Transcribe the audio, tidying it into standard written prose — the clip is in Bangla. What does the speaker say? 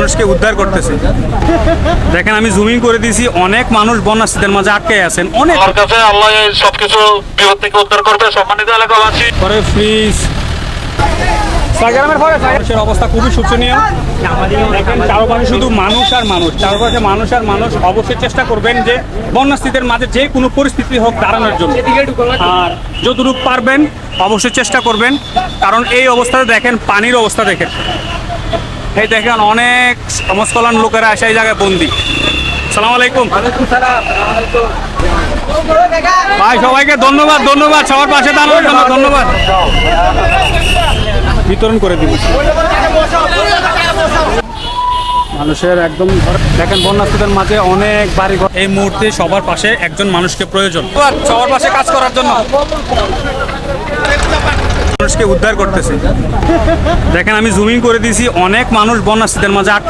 মানুষকে উদ্ধার করতেছে। দেখেন আমি জুমিং করে দিয়েছি, অনেক মানুষ বন্যাস্থিতির মাঝে আটকে আছেন। অনেক আমার কাছে আল্লাহ এই সবকিছু বিপদ থেকে উদ্ধার করবে। সম্মানিত এলাকাবাসী, পরে ফ্রিজ মানুষের অবস্থা খুবই শোচনীয়। দেখেন চারপাশে শুধু মানুষ আর মানুষ, চারপাশে মানুষ আর মানুষ। অবশ্যই চেষ্টা করবেন যে বন্যাস্থিতির মাঝে যে কোনো পরিস্থিতি হোক দাঁড়ানোর জন্য, আর যতটুকু পারবেন অবশ্যই চেষ্টা করবেন। কারণ এই অবস্থাতে দেখেন পানির অবস্থা দেখেন, এই দেখেন অনেক সমাজকল্যাণ লোকেরা আসে এই জায়গায় বন্দি। সালাম আলাইকুম ভাই, সবাইকে ধন্যবাদ ধন্যবাদ, সবার পাশে দাঁড়ানোর জন্য ধন্যবাদ। বিতরণ করে দিব মানুষের একদম। দেখেন বন্যাস্থিতির মাঝে অনেক বাড়িঘর, এই মুহূর্তে সবার পাশে একজন মানুষকে প্রয়োজন, সবার পাশে কাজ করার জন্য মানুষকে উদ্ধার করতেছে। দেখেন আমি জুমিং করে দিয়েছি, অনেক মানুষ বন্যাস্থিতির মাঝে আটকে